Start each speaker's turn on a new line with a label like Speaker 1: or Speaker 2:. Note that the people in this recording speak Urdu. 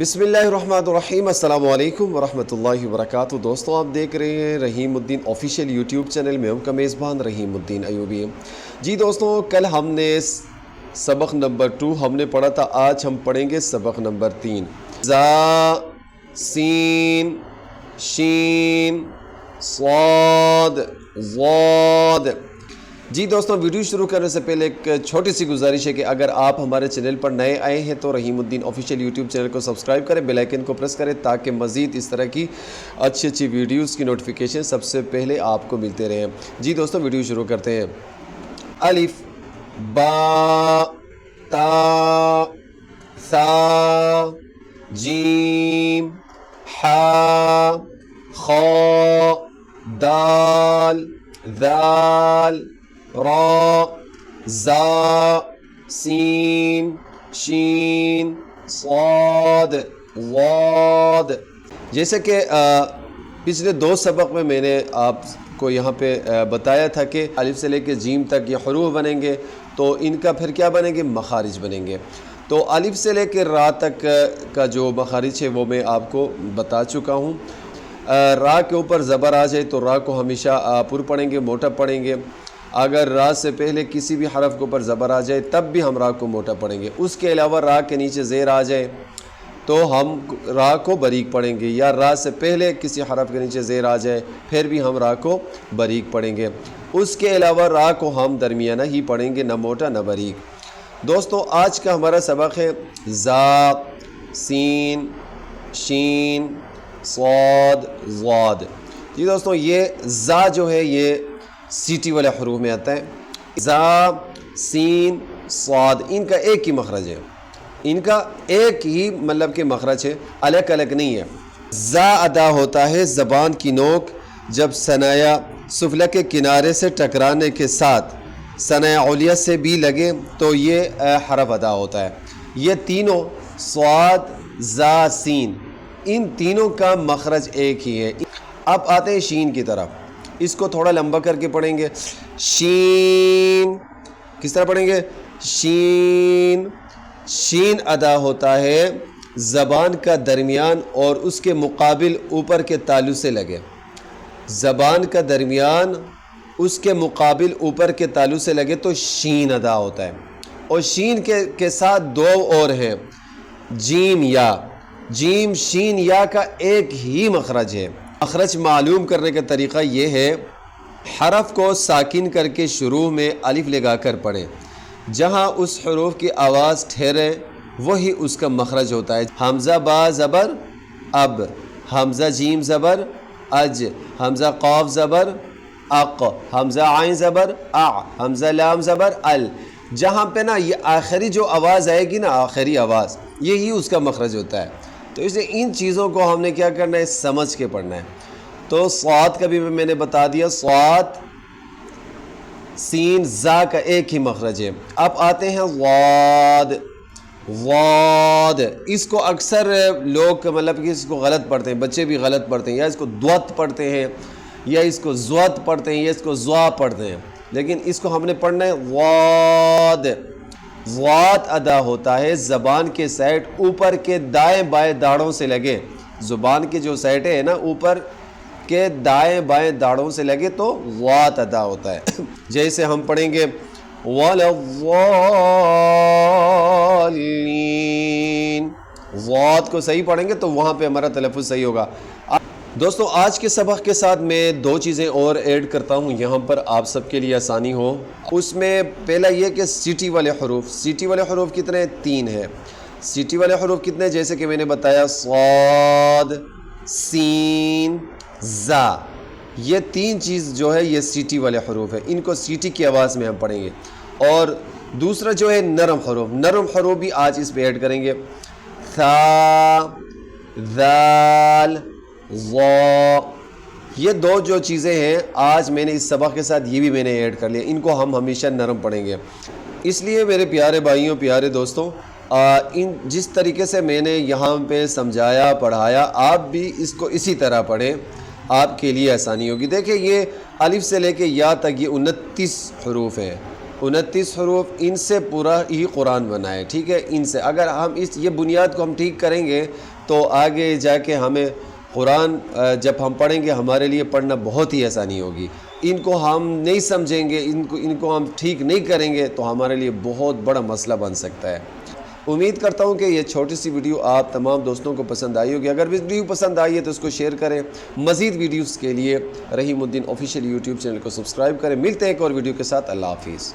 Speaker 1: بسم اللہ الرحمن الرحیم۔ السلام علیکم ورحمۃ اللہ وبرکاتہ۔ دوستوں، آپ دیکھ رہے ہیں رحیم الدین آفیشیل یوٹیوب چینل میں ہم کا میزبان رحیم الدین ایوبی۔ جی دوستوں، کل ہم نے سبق نمبر 2 ہم نے پڑھا تھا، آج ہم پڑھیں گے سبق نمبر 3 زا سین شین صاد ضاد۔ جی دوستوں، ویڈیو شروع کرنے سے پہلے ایک چھوٹی سی گزارش ہے کہ اگر آپ ہمارے چینل پر نئے آئے ہیں تو رحیم الدین آفیشیل یوٹیوب چینل کو سبسکرائب کریں، بیل آئیکن کو پریس کریں تاکہ مزید اس طرح کی اچھی ویڈیوز کی نوٹیفیکیشن سب سے پہلے آپ کو ملتے رہیں۔ جی دوستوں، ویڈیو شروع کرتے ہیں۔ الف با تا ثا جیم حا خا دال ذال را زا سین شین صاد ضاد۔ جیسے کہ پچھلے 2 سبق میں نے آپ کو یہاں پہ بتایا تھا کہ الف سے لے کے جیم تک یہ حروف بنیں گے تو ان کا پھر کیا بنیں گے؟ مخارج بنیں گے۔ تو الف سے لے کے را تک کا جو مخارج ہے وہ میں آپ کو بتا چکا ہوں۔ را کے اوپر زبر آ جائے تو را کو ہمیشہ پر پڑھیں گے، موٹا پڑھیں گے۔ اگر را سے پہلے کسی بھی حرف کے اوپر زبر آ جائے تب بھی ہم را کو موٹا پڑھیں گے۔ اس کے علاوہ را کے نیچے زیر آ جائے تو ہم را کو باریک پڑھیں گے، یا را سے پہلے کسی حرف کے نیچے زیر آ جائے پھر بھی ہم را کو باریک پڑھیں گے۔ اس کے علاوہ را کو ہم درمیانہ ہی پڑھیں گے، نہ موٹا نہ باریک۔ دوستو، آج کا ہمارا سبق ہے زا سین شین صاد ضاد۔ جی دوستو، یہ زا جو ہے یہ سیٹی والے حروف میں آتا ہے۔ زا سین صاد، ان کا ایک ہی مخرج ہے، ان کا ایک ہی مطلب کہ مخرج ہے، الگ الگ نہیں ہے۔ زا ادا ہوتا ہے زبان کی نوک جب ثنایا سفلی کے کنارے سے ٹکرانے کے ساتھ ثنایا علیہ سے بھی لگے تو یہ حرف ادا ہوتا ہے۔ یہ تینوں صاد زا سین، ان تینوں کا مخرج ایک ہی ہے۔ اب آتے ہیں شین کی طرف، اس کو تھوڑا لمبا کر کے پڑھیں گے۔ شین کس طرح پڑھیں گے؟ شین۔ شین ادا ہوتا ہے زبان کا درمیان اور اس کے مقابل اوپر کے تالو سے لگے۔ زبان کا درمیان اس کے مقابل اوپر کے تالو سے لگے تو شین ادا ہوتا ہے۔ اور شین کے ساتھ 2 اور ہیں، جیم یا۔ جیم شین یا کا ایک ہی مخرج ہے۔ مخرج معلوم کرنے کا طریقہ یہ ہے، حرف کو ساکن کر کے شروع میں الف لگا کر پڑھیں، جہاں اس حروف کی آواز ٹھہرے وہی اس کا مخرج ہوتا ہے۔ حمزہ با زبر اب، حمزہ جیم زبر اج، حمزہ قاف زبر اق، حمزہ عین زبر ا، حمزہ لام زبر ال۔ جہاں پہ نا یہ آخری جو آواز آئے گی نا، آخری آواز، یہی اس کا مخرج ہوتا ہے۔ تو اس لیے ان چیزوں کو ہم نے کیا کرنا ہے؟ سمجھ کے پڑھنا ہے۔ تو صاد کا بھی میں نے بتا دیا، صاد سین زا کا ایک ہی مخرج ہے۔ اب آتے ہیں ضاد۔ ضاد، اس کو اکثر لوگ مطلب کہ اس کو غلط پڑھتے ہیں، بچے بھی غلط پڑھتے ہیں، یا اس کو دوت پڑھتے ہیں، یا اس کو زوت پڑھتے ہیں، یا اس کو زوا پڑھتے ہیں، لیکن اس کو ہم نے پڑھنا ہے ضاد۔ ضاد ادا ہوتا ہے زبان کے سائڈ اوپر کے دائیں بائیں داڑوں سے لگے۔ زبان کے جو سائڈ ہے نا اوپر کے دائیں بائیں داڑوں سے لگے تو ضاد ادا ہوتا ہے۔ جیسے ہم پڑھیں گے وَلَا الضَّالِّينَ، ضاد کو صحیح پڑھیں گے تو وہاں پہ ہمارا تلفظ صحیح ہوگا۔ دوستو، آج کے سبق کے ساتھ میں 2 چیزیں اور ایڈ کرتا ہوں یہاں پر آپ سب کے لیے آسانی ہو۔ اس میں پہلا یہ کہ سیٹی والے حروف، سیٹی والے حروف کتنے؟ 3 ہیں۔ سیٹی والے حروف کتنے؟ جیسے کہ میں نے بتایا صاد سین زا، یہ 3 چیز جو ہے یہ سیٹی والے حروف ہے، ان کو سیٹی کی آواز میں ہم پڑھیں گے۔ اور دوسرا جو ہے نرم حروف، نرم حروف بھی آج اس پہ ایڈ کریں گے۔ ثا ذال ضا، یہ 2 جو چیزیں ہیں آج میں نے اس سبق کے ساتھ یہ بھی میں نے ایڈ کر لیا، ان کو ہم ہمیشہ نرم پڑھیں گے۔ اس لیے میرے پیارے بھائیوں، پیارے دوستوں، جس طریقے سے میں نے یہاں پہ سمجھایا پڑھایا، آپ بھی اس کو اسی طرح پڑھیں، آپ کے لیے آسانی ہوگی۔ دیکھیں، یہ الف سے لے کے یا تک یہ 29 حروف ہیں، 29 حروف، ان سے پورا ہی قرآن بنا ہے، ٹھیک ہے، ان سے اگر ہم یہ بنیاد کو ہم ٹھیک کریں گے تو آگے جا کے ہمیں قرآن جب ہم پڑھیں گے ہمارے لیے پڑھنا بہت ہی آسانی ہوگی۔ ان کو ہم نہیں سمجھیں گے، ان کو ہم ٹھیک نہیں کریں گے تو ہمارے لیے بہت بڑا مسئلہ بن سکتا ہے۔ امید کرتا ہوں کہ یہ چھوٹی سی ویڈیو آپ تمام دوستوں کو پسند آئی ہوگی۔ اگر ویڈیو پسند آئی ہے تو اس کو شیئر کریں۔ مزید ویڈیوز کے لیے رحیم الدین آفیشیل یوٹیوب چینل کو سبسکرائب کریں۔ ملتے ہیں ایک اور ویڈیو کے ساتھ۔ اللہ حافظ۔